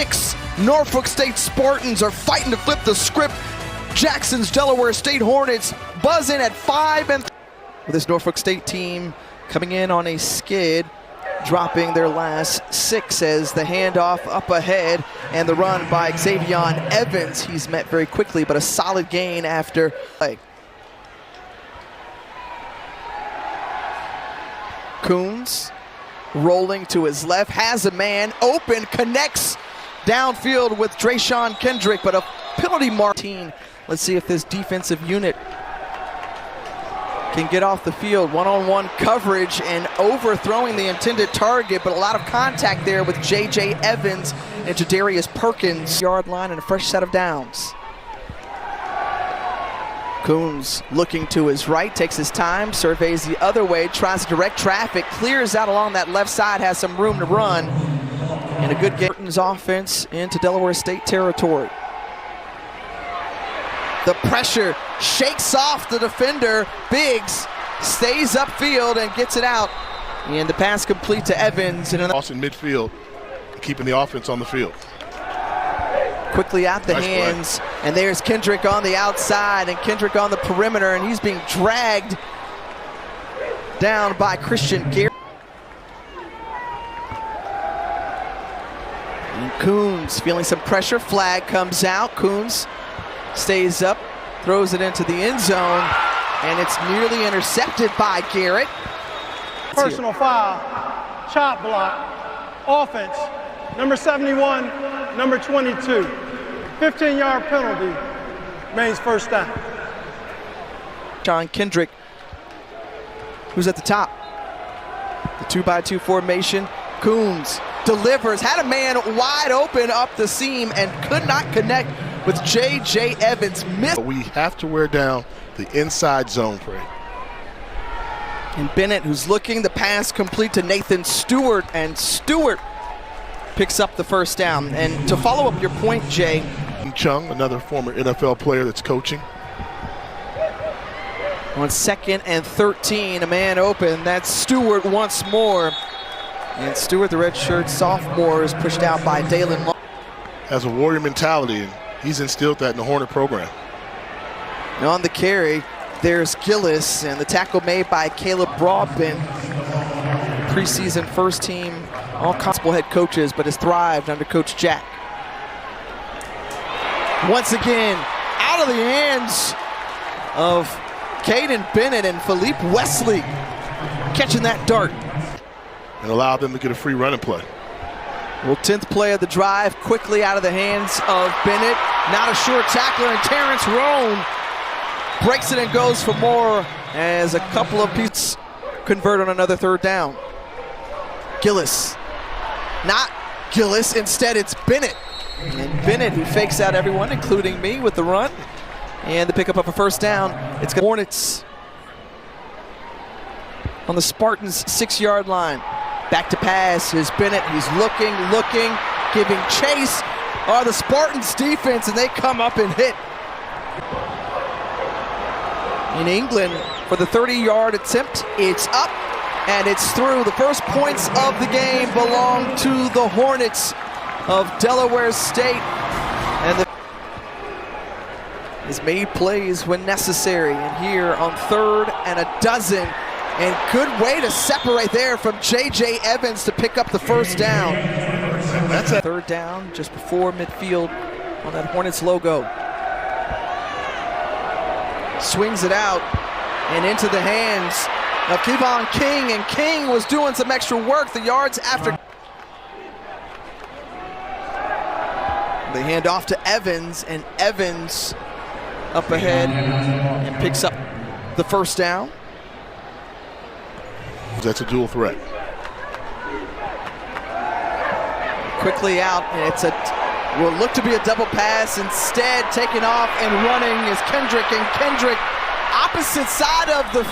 6. Norfolk State Spartans are fighting to flip the script. Jackson's Delaware State Hornets buzz in at 5. With this Norfolk State team coming in on a skid, dropping their last 6 as the handoff up ahead and the run by Xavier Evans. He's met very quickly, but a solid gain after play. Coons rolling to his left, has a man open, connects downfield with Drayshawn Kendrick, but a penalty mark. Let's see if this defensive unit can get off the field. One-on-one coverage and overthrowing the intended target, but a lot of contact there with J.J. Evans and Jadarius Perkins. Yard line and a fresh set of downs. Coons looking to his right, takes his time, surveys the other way, tries to direct traffic, clears out along that left side, has some room to run. And a good game. Burton's offense into Delaware State territory. The pressure shakes off the defender. Biggs stays upfield and gets it out. And the pass complete to Evans. And in midfield, keeping the offense on the field. Quickly out the hands, and there's Kendrick on the outside and Kendrick on the perimeter, and he's being dragged down by Christian Garrett. And Coons feeling some pressure, flag comes out. Coons stays up, throws it into the end zone, and it's nearly intercepted by Garrett. Personal foul, chop block, offense, number 71, number 22. 15-yard penalty, remains first down. John Kendrick, who's at the top. The 2-by-2 formation. Coons delivers, had a man wide open up the seam and could not connect with J.J. Evans. We have to wear down the inside zone for it. And Bennett, who's looking, the pass complete to Nathan Stewart, and Stewart picks up the first down. And to follow up your point, Jay. Chung, another former NFL player that's coaching. On 2nd and 13, a man open. That's Stewart once more. And Stewart, the redshirt sophomore, is pushed out by Dalen Long. Has a warrior mentality, and he's instilled that in the Hornet program. And on the carry, there's Gillis, and the tackle made by Caleb Broadbent. Preseason first team, all possible head coaches, but has thrived under Coach Jack. Once again, out of the hands of Caden Bennett, and Philippe Wesley catching that dart. And allowed them to get a free running play. Well, 10th play of the drive, quickly out of the hands of Bennett. Not a sure tackler, and Terrence Roan breaks it and goes for more as a couple of pieces convert on another 3rd down. Gillis, not Gillis, instead it's Bennett. And Bennett, who fakes out everyone, including me, with the run. And the pickup of a first down. It's got Hornets on the Spartans' 6-yard line. Back to pass is Bennett. He's looking, giving chase. The Spartans defense, and they come up and hit. In England, for the 30-yard attempt, it's up and it's through. The first points of the game belong to the Hornets of Delaware State, and has made plays when necessary. And here on 3rd and a dozen, and good way to separate there from J.J. Evans to pick up the first down. That's a 3rd down just before midfield on that Hornets logo. Swings it out and into the hands of Kevon King, and King was doing some extra work the yards after. They hand off to Evans, and Evans up ahead and picks up the first down. That's a dual threat. Quickly out, and it's will look to be a double pass. Instead, taking off and running is Kendrick, and Kendrick opposite side of the.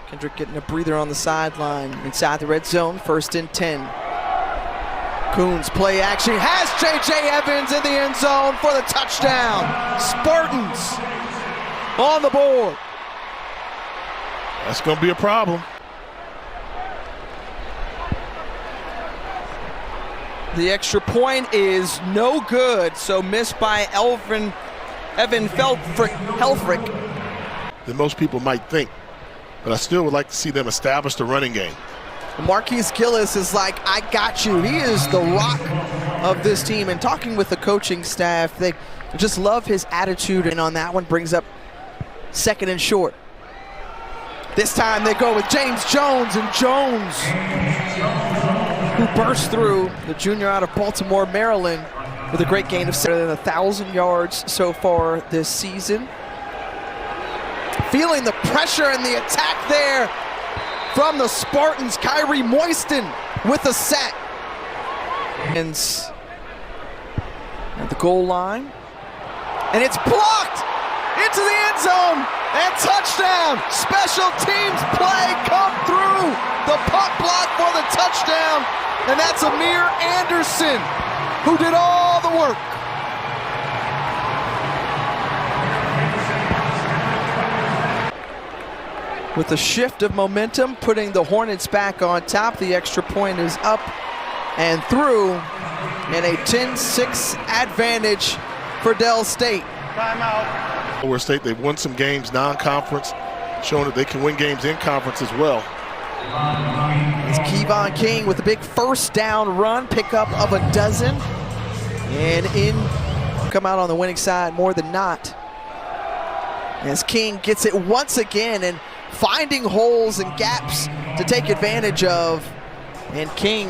Kendrick getting a breather on the sideline inside the red zone, 1st and 10. Coons play action, has J.J. Evans in the end zone for the touchdown. Spartans on the board. That's going to be a problem. The extra point is no good, so missed by Evan Helfrich. Than most people might think, but I still would like to see them establish the running game. Marquise Gillis is like, I got you. He is the rock of this team. And talking with the coaching staff, they just love his attitude. And on that one, brings up second and short. This time they go with James Jones, and Jones, who burst through, the junior out of Baltimore, Maryland, with a great gain of 1,000 yards so far this season. Feeling the pressure and the attack there from the Spartans. Kyrie Moiston with a sack. And at the goal line. And it's blocked into the end zone. And touchdown. Special teams play come through. The punt block for the touchdown. And that's Amir Anderson, who did all the work. With a shift of momentum, putting the Hornets back on top. The extra point is up and through, and a 10-6 advantage for Del State. Timeout. Delaware State, they've won some games non-conference, showing that they can win games in conference as well. It's Kevon King with a big first down run, pickup of a dozen, and come out on the winning side more than not. As King gets it once again and finding holes and gaps to take advantage of. And King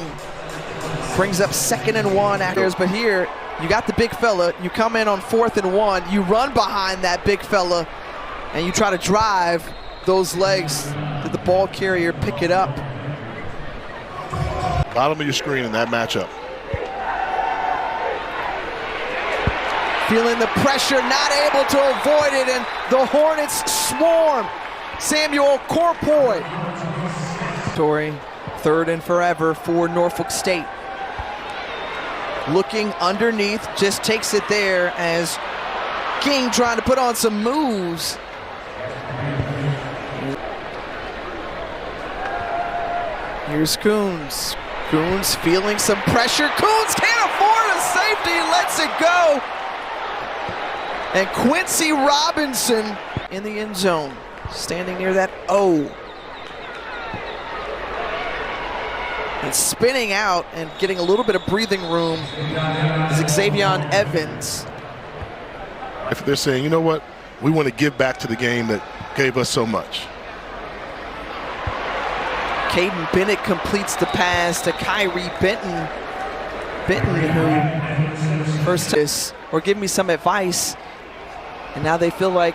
brings up 2nd and 1 after. But here, you got the big fella. You come in on 4th and 1. You run behind that big fella, and you try to drive those legs. Did the ball carrier pick it up? Bottom of your screen in that matchup. Feeling the pressure, not able to avoid it, and the Hornets swarm. Samuel Corpoy. Tory, 3rd and forever for Norfolk State. Looking underneath, just takes it there as King trying to put on some moves. Here's Coons. Coons feeling some pressure. Coons can't afford a safety, lets it go. And Quincy Robinson in the end zone, standing near that O. And spinning out and getting a little bit of breathing room is Xavier Evans. If they're saying, you know what, we want to give back to the game that gave us so much. Caden Bennett completes the pass to Kyrie Benton. Benton, who first this, or give me some advice. And now they feel like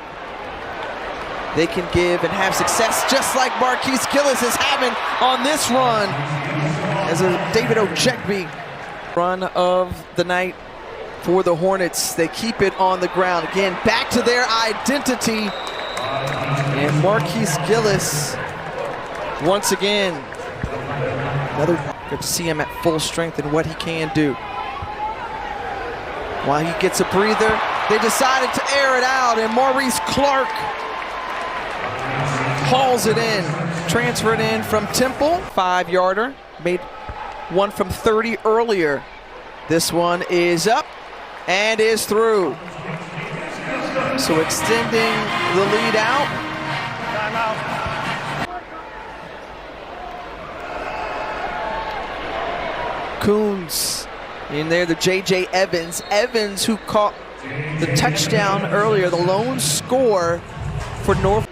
they can give and have success, just like Marquise Gillis is having on this run. As a David Ojekby run of the night for the Hornets. They keep it on the ground. Again, back to their identity. And Marquise Gillis, once again, good to see him at full strength and what he can do. While he gets a breather, they decided to air it out, and Maurice Clark hauls it in. Transferred in from Temple, 5-yarder. Made one from 30 earlier. This one is up and is through. So extending the lead out. Timeout. Coons in there, the J.J. Evans. Evans, who caught the touchdown earlier, the lone score for Norfolk.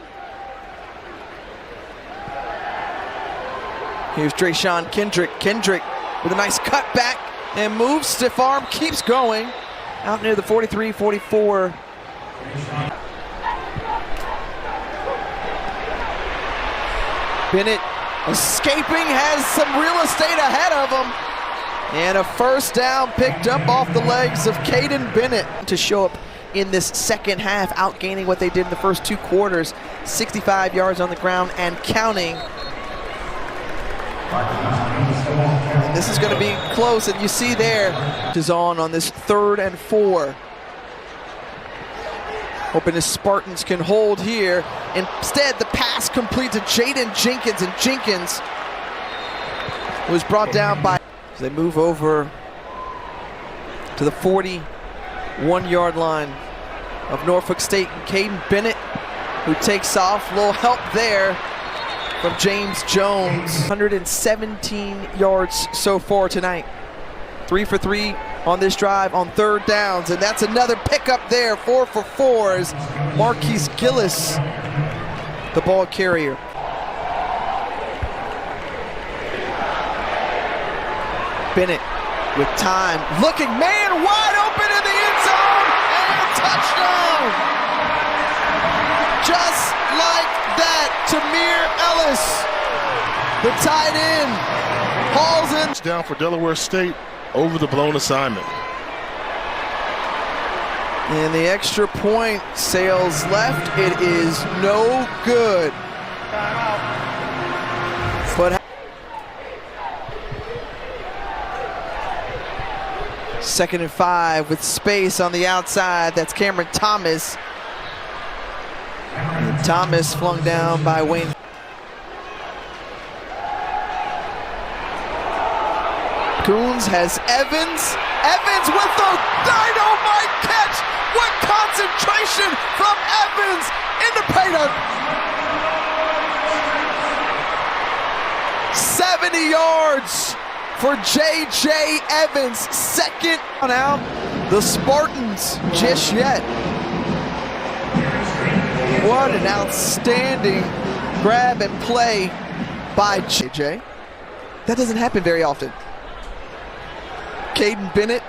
Here's Drayshawn Kendrick. Kendrick with a nice cutback and moves. Stiff arm, keeps going. Out near the 43-44. Bennett escaping, has some real estate ahead of him. And a first down picked up off the legs of Caden Bennett to show up in this second half, outgaining what they did in the first 2 quarters. 65 yards on the ground and counting. And this is going to be close, and you see there is on this 3rd and 4. Hoping the Spartans can hold here. Instead, the pass complete to Jaden Jenkins, and Jenkins was brought down by. As they move over to the 41-yard line of Norfolk State. Caden Bennett, who takes off. A little help there from James Jones. 117 yards so far tonight. 3 for 3 on this drive on third downs, and that's another pickup there. 4 for 4 is Marquise Gillis, the ball carrier. Bennett with time, looking, man wide open in the end zone, and touchdown! Just like that, Tamir Ellis, the tight end, hauls in. Down for Delaware State over the blown assignment. And the extra point sails left. It is no good. But second and 5 with space on the outside. That's Cameron Thomas. And Thomas flung down by Wayne. Coons has Evans. Evans with the dynamite catch. What concentration from Evans in the paint. 70 yards for J.J. Evans. Second on out. The Spartans just yet. What an outstanding grab and play by J.J. That doesn't happen very often. Caden Bennett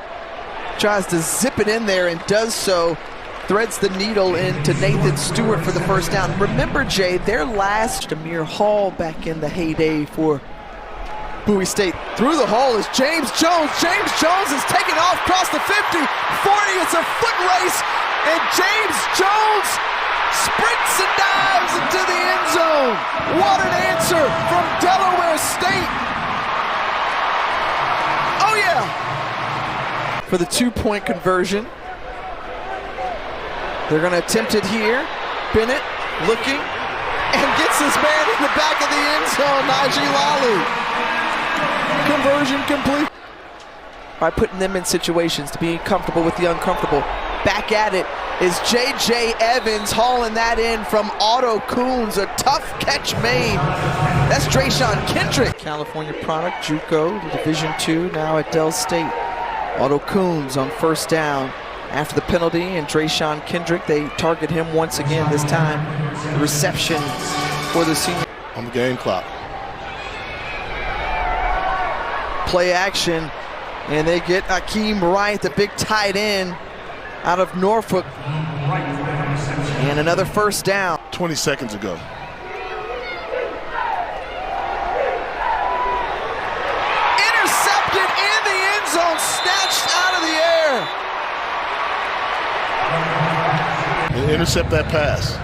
tries to zip it in there and does so. Threads the needle into Nathan Stewart for the first down. Remember, Jay, their last Amir Hall back in the heyday for Bowie State. Through the hole is James Jones. James Jones is taken off across the 50, 40. It's a foot race, and James Jones sprints and dives into the end zone. What an answer from Delaware State. Oh, yeah. For the 2-point conversion. They're going to attempt it here. Bennett looking and gets this man in the back of the end zone. Najee Lally. Conversion complete. By putting them in situations to be comfortable with the uncomfortable. Back at it is J.J. Evans hauling that in from Otto Coons. A tough catch made. That's Drayshawn Kendrick. California product, JUCO, Division II, now at Del State. Otto Coons on first down after the penalty, and Drayshawn Kendrick, they target him once again, this time the reception for the senior. On the game clock. Play action, and they get Akeem Wright, the big tight end out of Norfolk, and another first down. 20 seconds ago. Intercepted in the end zone, snatched out of the air. And intercept that pass.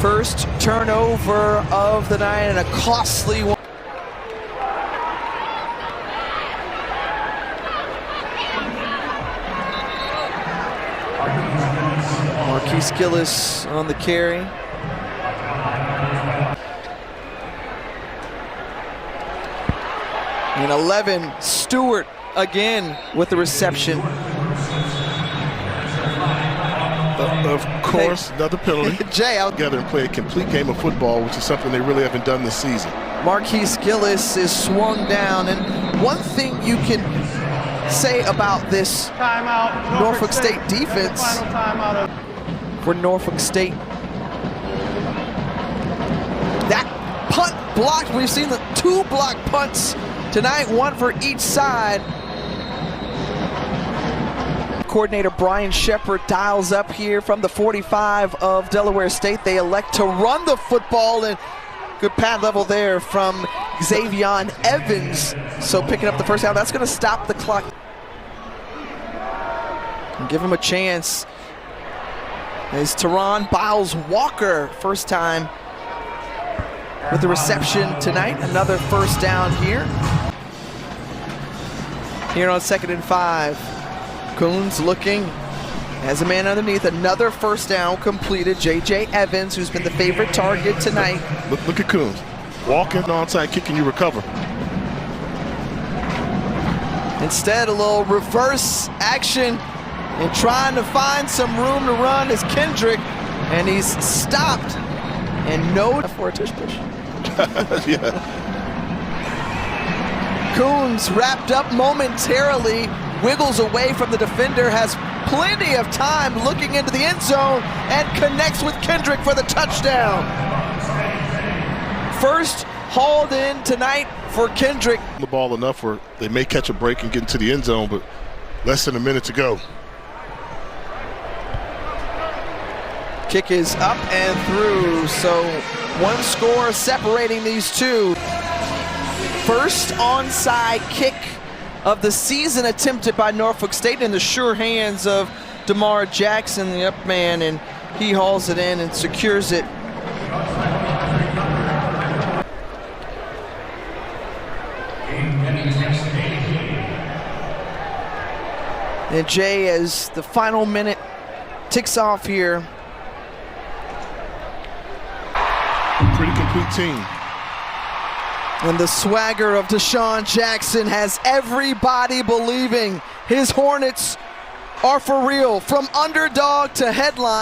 First turnover of the night, and a costly one. Marquise Gillis on the carry. And 11, Stewart again with the reception. Of course, another penalty. Jay, together and play a complete game of football, which is something they really haven't done this season. Marquise Gillis is swung down, and one thing you can say about this Norfolk State defense for Norfolk State, that punt blocked. We've seen the 2 block punts tonight, 1 for each side. Coordinator Brian Shepard dials up here from the 45 of Delaware State. They elect to run the football, and good pad level there from Xavion Evans. So picking up the first down, that's going to stop the clock and give him a chance. Is Teron Biles Walker, first time with the reception tonight. Another first down here. Here on 2nd and 5. Coons looking, has a man underneath. Another first down completed. J.J. Evans, who's been the favorite target tonight. Look at Coons. Walking onside kick and you recover. Instead, a little reverse action and trying to find some room to run is Kendrick, and he's stopped. And no for a tush push. Yeah. Coons wrapped up momentarily, wiggles away from the defender, has plenty of time looking into the end zone, and connects with Kendrick for the touchdown. First hauled in tonight for Kendrick. The ball enough where they may catch a break and get into the end zone, but less than a minute to go. Kick is up and through, so one score separating these two. First onside kick of the season attempted by Norfolk State in the sure hands of DeMar Jackson, the up man, and he hauls it in and secures it. And Jay, as the final minute ticks off here. Pretty complete team. And the swagger of Deshaun Jackson has everybody believing his Hornets are for real, from underdog to headline.